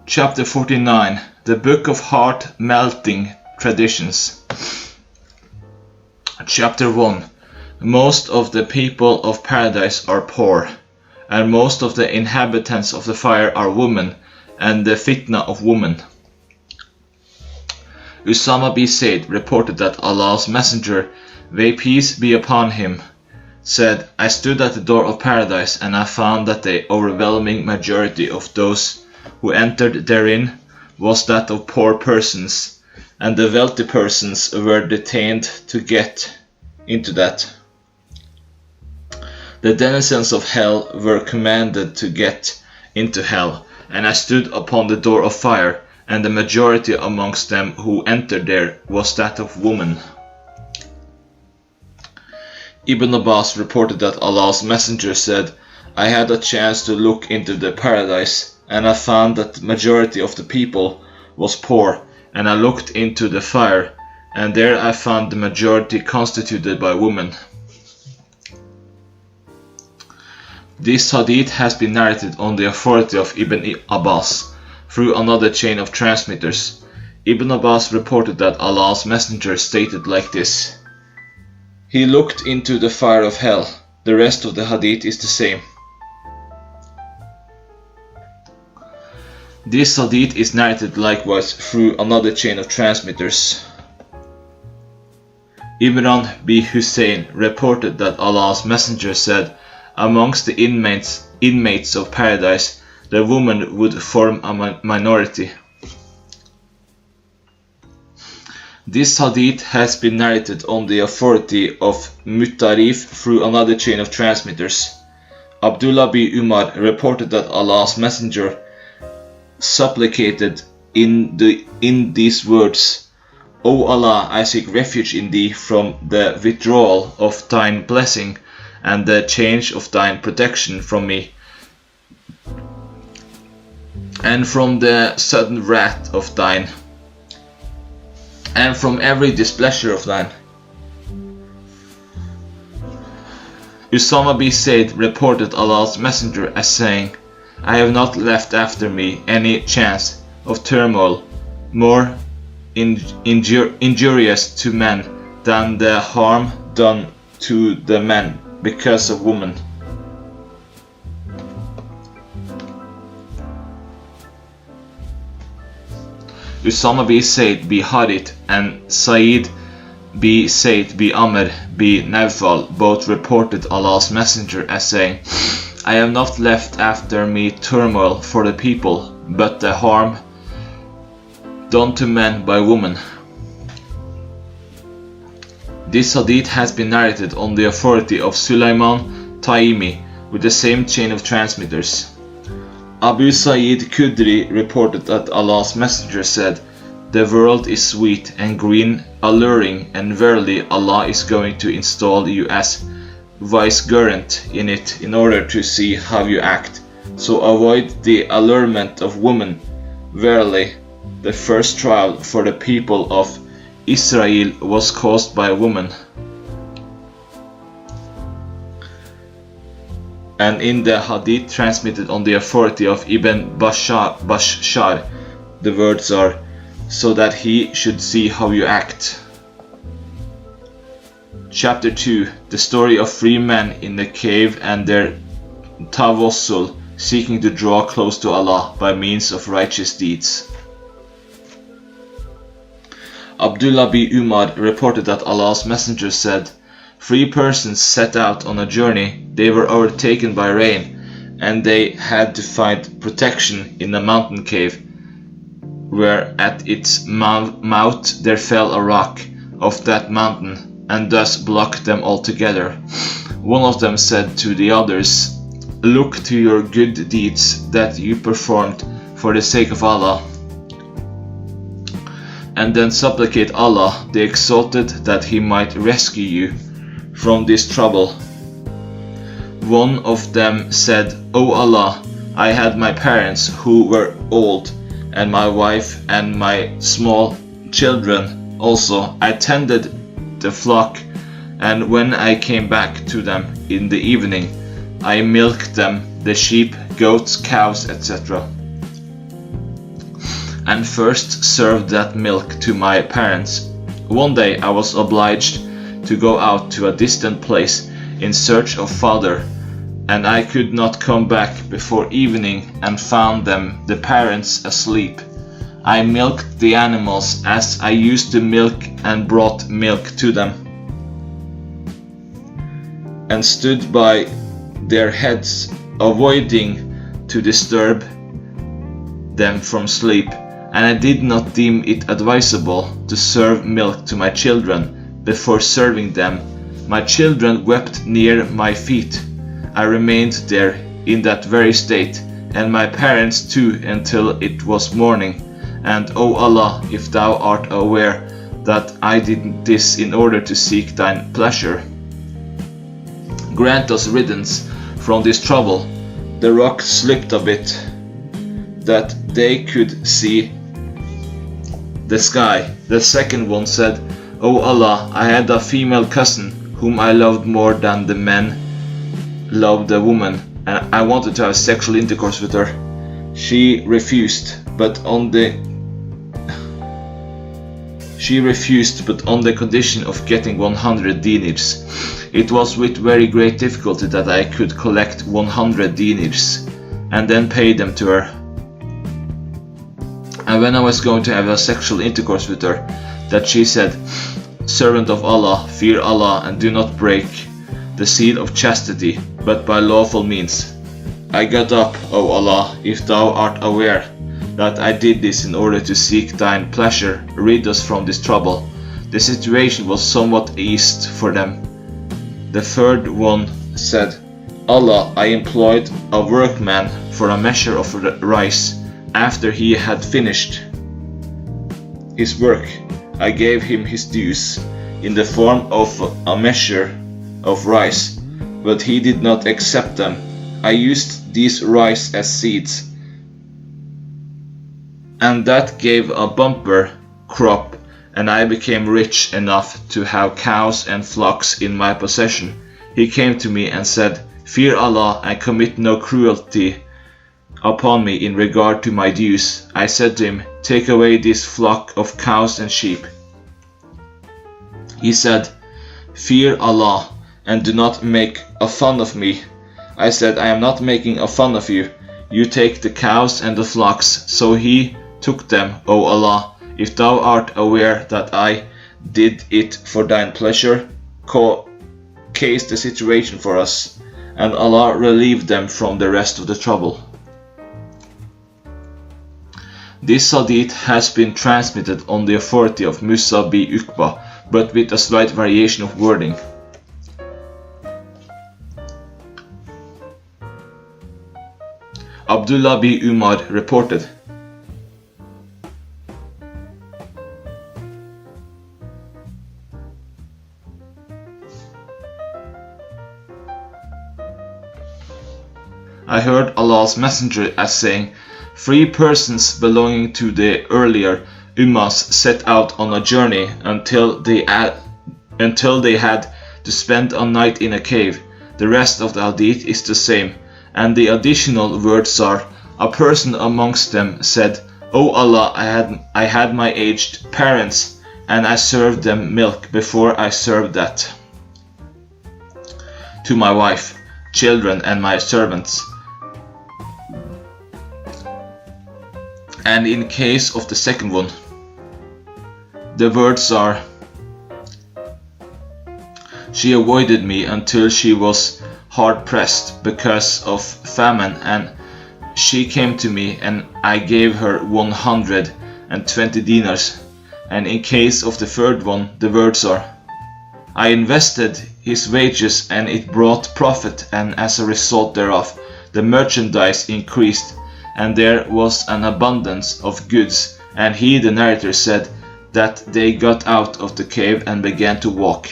Chapter 49. The Book of Heart-Melting Traditions. Chapter 1. Most of the people of paradise are poor, and most of the inhabitants of the fire are women, and the fitna of women. Usama bin Zayd reported that Allah's Messenger, may peace be upon him, said, I stood at the door of paradise, and I found that the overwhelming majority of those who entered therein was that of poor persons, and the wealthy persons were detained to get into that. The denizens of hell were commanded to get into hell, and I stood upon the door of fire, and the majority amongst them who entered there was that of women. Ibn Abbas reported that Allah's Messenger said, I had a chance to look into the paradise, and I found that the majority of the people was poor, and I looked into the fire, and there I found the majority constituted by women. This hadith has been narrated on the authority of Ibn Abbas through another chain of transmitters. Ibn Abbas reported that Allah's Messenger stated like this: He looked into the fire of hell. The rest of the hadith is the same. This hadith is narrated likewise through another chain of transmitters. Imran bin Hussein reported that Allah's Messenger said, amongst the inmates of paradise, the woman would form a minority. This hadith has been narrated on the authority of Mutarif through another chain of transmitters. Abdullah bin Umar reported that Allah's Messenger supplicated in these words, O Allah, I seek refuge in thee from the withdrawal of thine blessing and the change of thine protection from me, and from the sudden wrath of thine, and from every displeasure of thine. Usama bin Zayd reported Allah's Messenger as saying, I have not left after me any chance of turmoil more injurious to men than the harm done to the men because of women. Usama bin Zayd bin Harith and Sa'id bin Zayd bin Amr bin Nawfal both reported Allah's Messenger as saying, I have not left after me turmoil for the people, but the harm done to men by women. This hadith has been narrated on the authority of Sulaiman Taimi with the same chain of transmitters. Abu Sa'id Khudri reported that Allah's Messenger said, the world is sweet and green, alluring, and verily Allah is going to install you as vicegerent in it in order to see how you act. So avoid the allurement of women. Verily, the first trial for the people of Israel was caused by a woman. And in the hadith transmitted on the authority of Ibn Bashar, the words are, so that he should see how you act. Chapter 2. The story of 3 men in the cave and their tawassul, seeking to draw close to Allah by means of righteous deeds. Abdullah bin Umar reported that Allah's Messenger said, 3 persons set out on a journey. They were overtaken by rain, and they had to find protection in a mountain cave, where at its mouth there fell a rock of that mountain, and thus blocked them altogether. One of them said to the others, look to your good deeds that you performed for the sake of Allah, and then supplicate Allah the Exalted that He might rescue you from this trouble. One of them said, O Allah, I had my parents who were old, and my wife and my small children also. I tended the flock, and when I came back to them in the evening, I milked them, the sheep, goats, cows, etc. and first served that milk to my parents. One day I was obliged to go out to a distant place in search of father, and I could not come back before evening and found them, the parents, asleep. I milked the animals as I used to milk and brought milk to them, and stood by their heads, avoiding to disturb them from sleep, and I did not deem it advisable to serve milk to my children before serving them. My children wept near my feet. I remained there in that very state, and my parents too, until it was morning. And O Allah, if thou art aware that I did this in order to seek thine pleasure, grant us riddance from this trouble. The rock slipped a bit, that they could see the sky. The second one said, O Allah, I had a female cousin whom I loved more than the men loved the woman, and I wanted to have sexual intercourse with her. She refused, but on the condition of getting 100 dinars. It was with very great difficulty that I could collect 100 dinars and then pay them to her. And when I was going to have a sexual intercourse with her, that she said, Servant of Allah, fear Allah and do not break the seal of chastity, but by lawful means. I got up, O Allah, if thou art aware that I did this in order to seek thine pleasure, rid us from this trouble. The situation was somewhat eased for them. The third one said, Allah, I employed a workman for a measure of rice. After he had finished his work, I gave him his dues in the form of a measure of rice, but he did not accept them. I used these rice as seeds, and that gave a bumper crop, and I became rich enough to have cows and flocks in my possession. He came to me and said, Fear Allah and commit no cruelty upon me in regard to my dues. I said to him, Take away this flock of cows and sheep. He said, Fear Allah and do not make a fun of me. I said, I am not making a fun of you. You take the cows and the flocks. So he took them, O Allah. If thou art aware that I did it for thine pleasure, case the situation for us, and Allah relieved them from the rest of the trouble. This hadith has been transmitted on the authority of Musa b. Uqba, but with a slight variation of wording. Abdullah b. Umar reported, I heard Allah's Messenger as saying, 3 persons belonging to the earlier Ummas set out on a journey until they had to spend a night in a cave. The rest of the hadith is the same, and the additional words are, a person amongst them said, O Allah, I had my aged parents, and I served them milk before I served that to my wife, children, and my servants. And in case of the second one, the words are, she avoided me until she was hard pressed because of famine, and she came to me and I gave her 120 dinars. And in case of the third one, the words are, I invested his wages and it brought profit, and as a result thereof the merchandise increased, and there was an abundance of goods. And he, the narrator, said that they got out of the cave and began to walk.